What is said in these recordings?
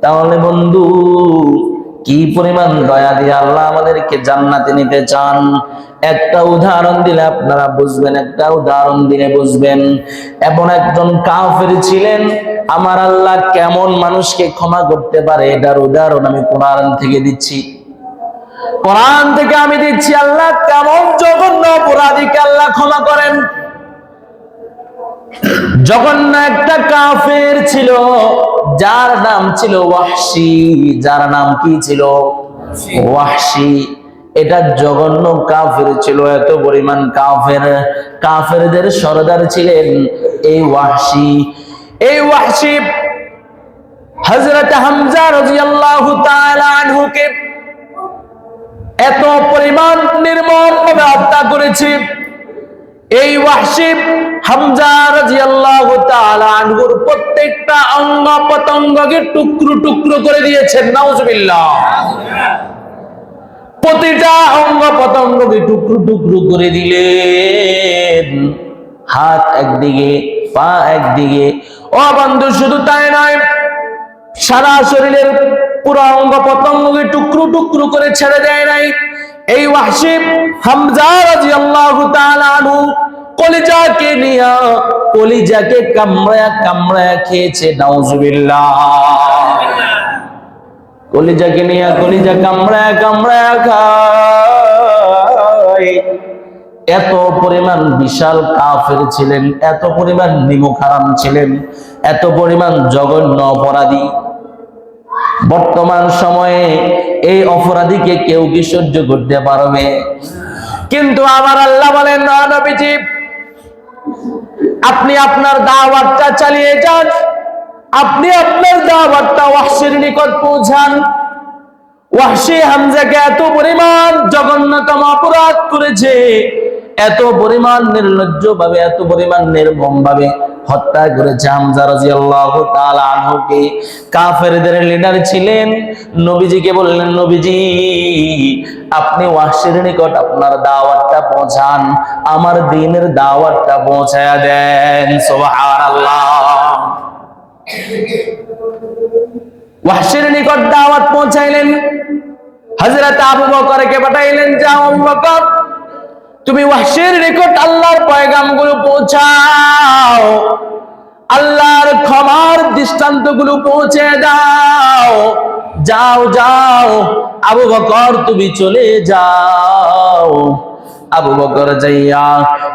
তাহলে বন্ধু, কি পরিমাণ দয়া দিয়ে আল্লাহ আমাদেরকে জান্নাতে নিতে চান, একটা উদাহরণ দিলে আপনারা বুঝবেন, একটা উদাহরণ দিলে বুঝবেন। এমন একজন কাফের ছিলেন, আমার আল্লাহ কেমন মানুষকে ক্ষমা করতে পারে এটার উদাহরণ আমি কোরআন থেকে দিচ্ছি। কোরআন থেকে আমি দিচ্ছি, আল্লাহ কেমন জঘন্য অপরাধীকে আল্লাহ ক্ষমা করেন। জঘন্য একটা কাফের ছিল, যার নাম ছিল ওয়াহশী। যার নাম কি ছিল? ওয়াহশী। এটা জঘন্য কাফের ছিল, এত পরিমাণ কাফের, কাফেরদের সরদার ছিলেন এই ওয়াহশী। এই ওয়াহশী হযরত হামজা রাদিয়াল্লাহু তাআলা আনহুকে এত পরিমাণ নির্মমভাবে হত্যা করেছে। এই ওয়াহশী হামজা রাদিয়াল্লাহু তাআলা আনহুর প্রত্যেকটা অঙ্গ প্রত্যঙ্গকে টুকরো টুকরো করে দিয়েছেন। নাউজুবিল্লাহ। প্রতিটা অঙ্গ প্রত্যঙ্গকে টুকরো টুকরো করে দিলেন। হাত একদিকে, পা একদিকে। ও বন্ধু, শুধু তাই নয়, সারা শরীরের পুরো অঙ্গ প্রত্যঙ্গকে টুকরো টুকরো করে ছেড়ে দেয় নাই। এই ওয়াহশী হামজা রাদিয়াল্লাহু তাআলা আনহু কলিজাকে নিয়া, কলিজাকে কামড়ায়া কামড়ায়া খেয়েছে। নাউজুবিল্লাহ। কলিজাকে নিয়া কলিজা কামড়ায়া কামড়ায়া খায়। এত পরিমাণ বিশাল কাফের ছিলেন, এত পরিমাণ নিমক হারাম ছিলেন, এত পরিমাণ জঘন্য অপরাধী। বর্তমান সময়ে এই অপরাধীকে কেউ কি সহ্য করতে পারবে? কিন্তু আমার আল্লাহ বলেন, না নবীজি, আপনি আপনার দাওয়াতটা চালিয়ে যান, আপনি আপনার দাওয়াতটা ওয়াহশীর নিকট পৌঁছান। ওয়াহশী হামজাকে এত পরিমাণ জঘন্যতম অপরাধ করেছে, এত পরিমাণ নির্লজ্জ ভাবে, এত পরিমাণ নির্মম ভাবে হত্যা করেছে হামজা রাদিয়াল্লাহু তাআলা আনহুকে। কাফেরদের লিডার ছিলেন। নবীজিকে বললেন, নবীজি, আপনি ওয়াহশীর নিকট আপনার দাওয়াতটা পৌঁছান, আমার দ্বীনের দাওয়াতটা পৌঁছায়া দেন। সুবহানাল্লাহ। ওয়াহশীর নিকট দাওয়াত পৌঁছাইলেন। হযরত আবু বকরকে পাঠাইলেন, যাও আবু বকর, তুমি ওয়াহশীর নিকট আল্লাহর পয়গামগুলো পৌঁছাও, আল্লাহর ক্ষমার দৃষ্টান্তগুলো পৌঁছে দাও। যাও যাও আবু বকর, তুমি চলে যাও। আবু বকর যাইয়া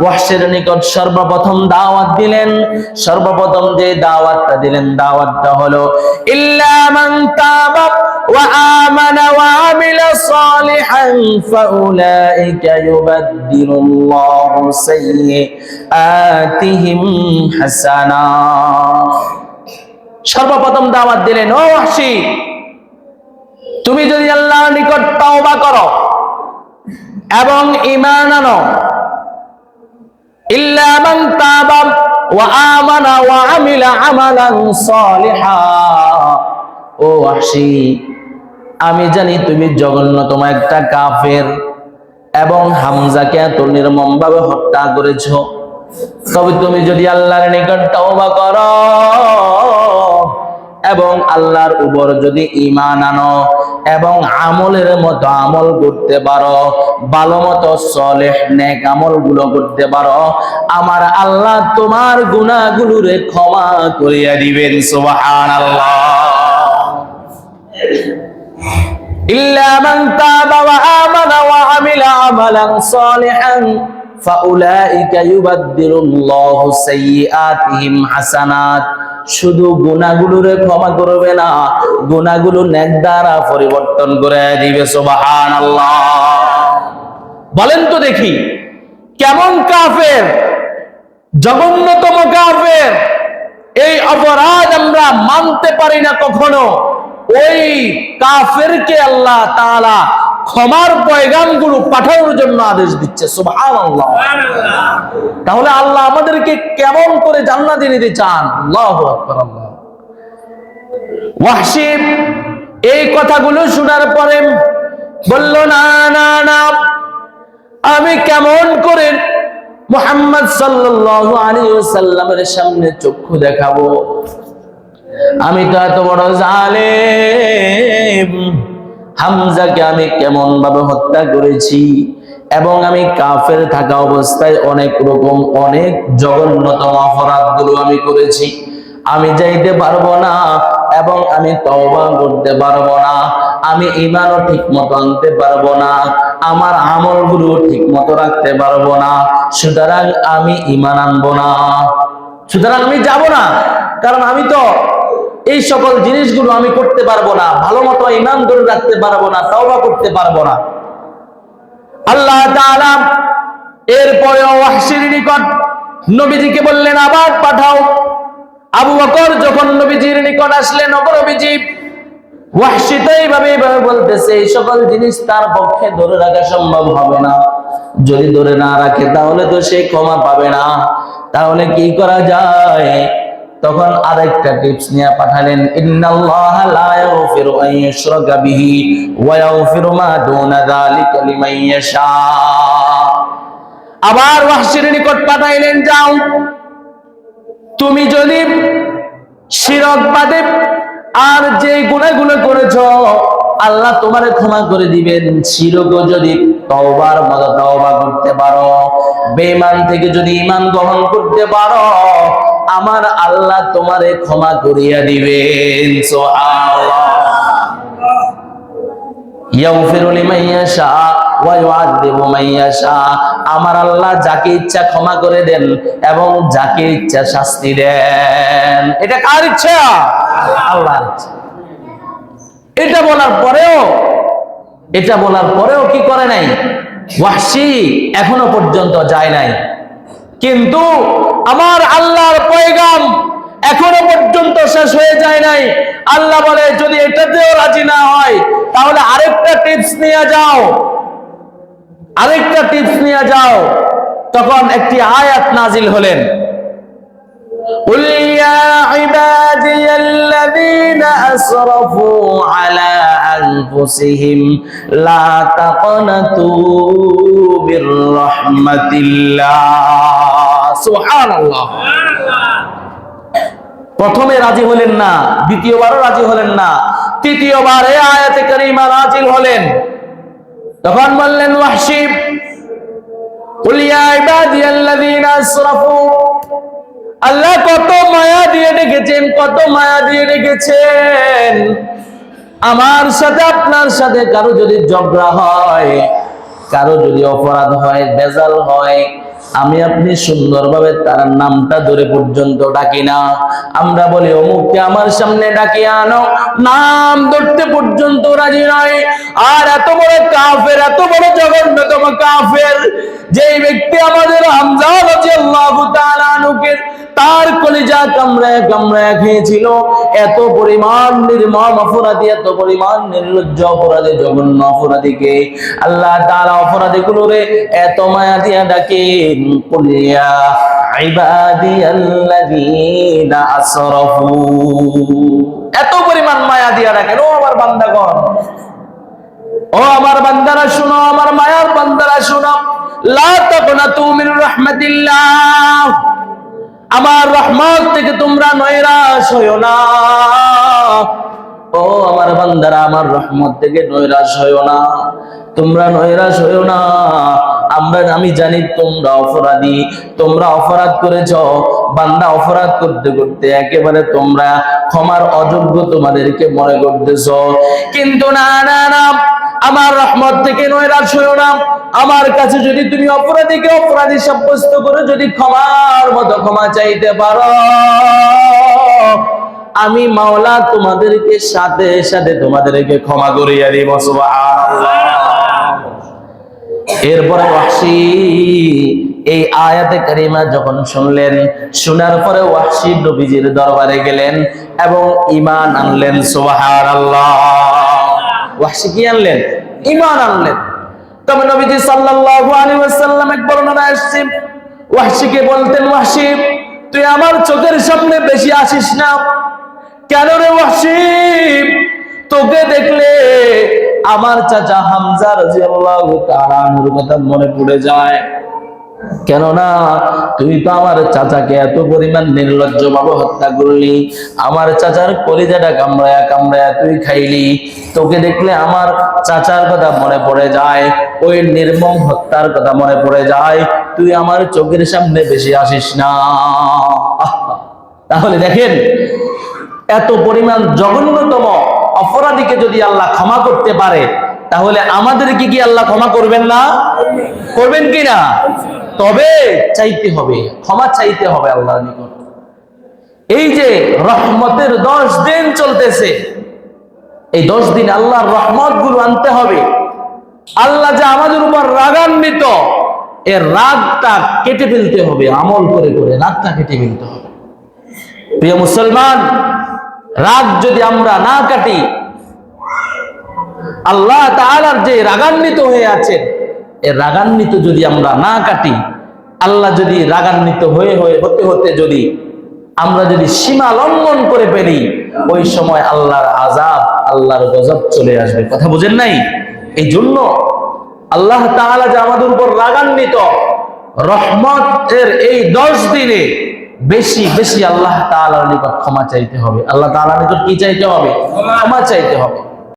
ওয়াহশীর নিকট সর্বপ্রথম দাওয়াত দিলেন। সর্বপ্রথম যে দাওয়াতটা দিলেন, দাওয়াতটা হলো ইল্লা মান তাবা ওয়া আমানা ওয়া আমিলা সালিহান ফাউলাইকা ইউবাদদিলুল্লাহু সাইয়্যাতিহিম হাসানাত। সর্বপ্রথম দাওয়াত দিলেন, ও ওয়াহশী, তুমি যদি আল্লাহর নিকট তওবা করো এবং ঈমান আনো, ইল্লা মান তাবা ওয়া আমানা ওয়া আমিলা আমালান সালিহা। ও ওয়াহশী, আমি জানি তুমি জঘন্যতম একটা কাফের এবং হামজাকে এত নির্মম ভাবে হত্যা করেছো, তবে তুমি যদি আল্লাহর নিকট তওবা করো এবং আল্লাহর উপর যদি ঈমান আনো এবং আমলের মতো আমল করতে পারো, ভালো মতো সলেহ নেক আমলগুলো করতে পারো, আমার আল্লাহ তোমার গুনাহগুলোরে ক্ষমা করিয়া দিবেন। সুবহানাল্লাহ। ইল্লা মান তাবা ওয়া আমানা ওয়া আমিলা আমালান সালিহান ফাউলাইকা ইউবাদদিলুল্লাহু সাইয়্যাতিহিম হাসানাত। শুধু গুনাহগুলোরে ক্ষমা করবে না, গুনাহগুলো নেক দ্বারা পরিবর্তন করে দিবে। সুবহানাল্লাহ। বলেন তো দেখি, কেমন কাফের, জঘন্যতম কাফের। এই অপরাধ আমরা মানতে পারি না কখনো। ওই কাফেরকে আল্লাহ তাআলা ক্ষমার পয়গামগুলো পাঠানোর জন্য আদেশ দিচ্ছে। সুবহানাল্লাহ। তাহলে আল্লাহ আমাদেরকে কেমন করে জান্নাতে নিতে চান। আল্লাহু আকবার। আল্লাহ। ওয়াহশী এই কথাগুলো শোনার পরে বলল, না না না, আমি কেমন করে মুহাম্মদ সাল্লাল্লাহু আলাইহি ওয়াসাল্লামের সামনে চক্ষু দেখাবো? আমি তো এত বড় জালেম, হামজাকে আমি কেমন ভাবে হত্যা করেছি, এবং আমি কাফের থাকা অবস্থায় অনেক রকম অনেক জঘন্যতম অপরাধগুলো আমি করেছি। আমি যাইতে পারবো না এবং আমি তওবা করতে পারবো না, আমি ঈমানও ঠিক মতো আনতে পারবো না, আমার আমলগুলো ঠিক মতো রাখতে পারবো না, সুতরাং আমি ঈমান আনবো না, সুতরাং আমি যাব না, কারণ আমি তো এই সকল জিনিসগুলো আমি করতে পারবো না, ভালো মতো ঈমান ধরে রাখতে পারবো না, তওবা করতে পারবো না। আল্লাহ তাআলা এরপরে ওয়াহশীর নিকট নবীজিকে বললেন আবার পাঠাও। আবু বকর যখন নবীজির নিকট আসলেন, নবীজি ওয়াহশী তো এইভাবে বলতেছে, এই সকল জিনিস তার পক্ষে ধরে রাখা সম্ভব হবে না, যদি ধরে না রাখে তাহলে তো সে ক্ষমা পাবে না, তাহলে কি করা যায়? তখন আরেকটা টিপস নিয়ে পাঠালেন, ইন্নাল্লাহা লা ইয়াগফিরু আন ইউশরাকা বিহি ওয়া ইয়াগফিরু মা দুনা যালিকা লিমান ইয়াশা। আবার ওয়াহশীর নিকট পাঠাইলেন, যাও, তুমি যদি শিরক বাদে আর যে গুনাহগুলো করেছো আল্লাহ তোমারে ক্ষমা করে দিবেন। শিরকও যদি তওবার মতো তওবা করতে পারো, বেঈমান থেকে যদি ঈমান গ্রহণ করতে পারো, আমার আল্লাহ তোমারে ক্ষমা করিয়া দিবেন। সুবহানাল্লাহ। ইয়াগফিরু লিমান ইয়াশা ওয়া ইউআযযিবু মান ইয়াশা। আমার আল্লাহ যাকে ইচ্ছা ক্ষমা করে দেন এবং যাকে ইচ্ছা শাস্তি দেন। এটা কার ইচ্ছা? আল্লাহর ইচ্ছা। এটা বলার পরেও কি করে নাই? ওয়াহশী এখনো পর্যন্ত যায় নাই, কিন্তু আমার আল্লাহর পয়গাম এখনো পর্যন্ত শেষ হয়ে যায় নাই। আল্লাহ বলে, যদি এটাতেও রাজি না হয় তাহলে আরেকটা টিপস নিয়ে যাও। তখন একটি আয়াত নাজিল হলেন, قل يا عبادي الذين أسرفوا على أنفسهم لا تقنطوا من رحمة الله। سبحان الله। প্রথমে রাজি হলেন না, দ্বিতীয়বারও রাজি হলেন না, তৃতীয়বার এই আয়াতে কারিমা নাজিল হলেন। তখন বললেন ওয়াহশী, কুল ইয়া ইবাদিয়াল্লাযীনা আসরাফু, আল্লাহ কত মায়া দিয়ে রেখেছেন, আমার সাথে আপনার সাথে কারো যদি ঝগড়া হয়, কারো যদি অপরাধ হয়, বেজাল হয়, আমি আপনি সুন্দরভাবে তার নামটা ধরে পর্যন্ত ডাকি না। আমরা বলি অমুককে আমার সামনে ডাকিয়ে আনো, নাম ধরতে পর্যন্ত রাজি নয়। আর এত বড় কাফের, এত বড় জঘন্যতম কাফের যেই ব্যক্তি আমাদের হামজা রাদিয়াল্লাহু তাআলা আনহুকে তার কলিজা কামড়ায় খেয়েছিল, এত পরিমাণ নির্মম অপরাধী, এত পরিমাণ নির্লজ্জ অপরাধী, জঘন্য অপরাধীকে আল্লাহ তাআলা অপরাধীগুলোরে এত মায়া দিয়া ডাকেন, কুল ইয়া ইবাদিয়াল্লাযীনা আসরাফু, এত পরিমাণ মায়া দিয়া ডাকেন, ও আমার বান্দাগণ, ও আমার বান্দারা শুনো, আমার মায়ার বান্দারা শুনো, লা তাকনাতু মির রাহমাতিল্লাহ, আমার রহমত থেকে তোমরা নৈরাশ হইও না। ও আমার বান্দারা, আমার রহমত থেকে নৈরাশ হইও না, তোমরা নৈরাশ হইও না। আমি জানি তোমরা অপরাধী, তোমরা অপরাধ করেছ, বান্দা অপরাধ করতে করতে একেবারে তোমরা ক্ষমার অযোগ্য তোমাদেরকে মনে করতেছ, কিন্তু না, আমার রহমত থেকে নৈরাশ হইও না। আমার কাছে যদি তুমি অপরাধীকে অপরাধী সাব্যস্ত করে যদি ক্ষমার মতো ক্ষমা চাইতে পারো, আমি মাওলা তোমাদেরকে সাথে সাথে তোমাদেরকে ক্ষমা করিয়া দিব। সুবহানাল্লাহ। এরপরে ওয়াহশী এই আয়াতে কারিমা যখন শুনলেন, শোনার পরে ওয়াহশী নবীজির দরবারে গেলেন এবং ঈমান আনলেন। সুবহানাল্লাহ। ওয়াহশী কি আনলেন? ঈমান আনলেন। তবে নবীজি সাল্লাল্লাহু আলাইহি ওয়াসাল্লাম এক বর্ণনায় আসছে, ওয়াহশীকে বলতেন, ওয়াহশী তুই আমার চোখের সামনে বেশি আসিস না। কেন রে ওয়াহশী? তোকে দেখলে আমার চাচা হামজা রাদিয়াল্লাহু তাআলা আনহুর কথা মনে পড়ে যায়। কেননা তুই তো আমার চাচাকে এত পরিমাণ নির্লজ্জ ভাবে হত্যা করলি, আমার চাচার কলিজাটা কামড়ায়া কামড়ায়া তুই খাইলি। তোকে দেখলে আমার চাচার কথা মনে পড়ে যায়, ওই নির্মম হত্যার কথা মনে পড়ে যায়। তুই আমার চোখের সামনে বেশি আসিস না। তাহলে দেখেন, এত পরিমাণ জঘন্যতম অপরাধীকে যদি আল্লাহ ক্ষমা করতে পারে, তাহলে আমাদেরকে কি আল্লাহ ক্ষমা করবেন না? করবেন কি না? তবে চাইতে হবে, ক্ষমা চাইতে হবে আল্লাহর নিকট। এই যে রহমতের 10 দিন চলতেছে, এই 10 দিন আল্লাহর রহমত গুলো আনতে হবে। আল্লাহ যে আমাদের উপর রাগান্বিত, এর রাগটা কেটে ফেলতে হবে, আমল করে করে রাগটা কেটে ফেলতে হবে। প্রিয় মুসলমান, রাগ যদি আমরা না কাটি, আল্লাহ তাআলার যে রাগান্বিত হয়ে আছেন, এই রাগান্বিত যদি আমরা না কাটি, আল্লাহ যদি রাগান্বিত হতে হতে যদি আমরা যদি সীমা লঙ্ঘন করে ফেলি, ওই সময় আল্লাহর আযাব, আল্লাহর গজব চলে আসবে। কথা বুঝেন নাই? এই জন্য আল্লাহ তাআলা যে আমাদের উপর রাগান্বিত, রহমতের এই 10 দিনে বেশি বেশি আল্লাহ তাআলার নিকট ক্ষমা চাইতে হবে। আল্লাহ তাআলার নিকট কি চাইতে হবে? ক্ষমা চাইতে হবে।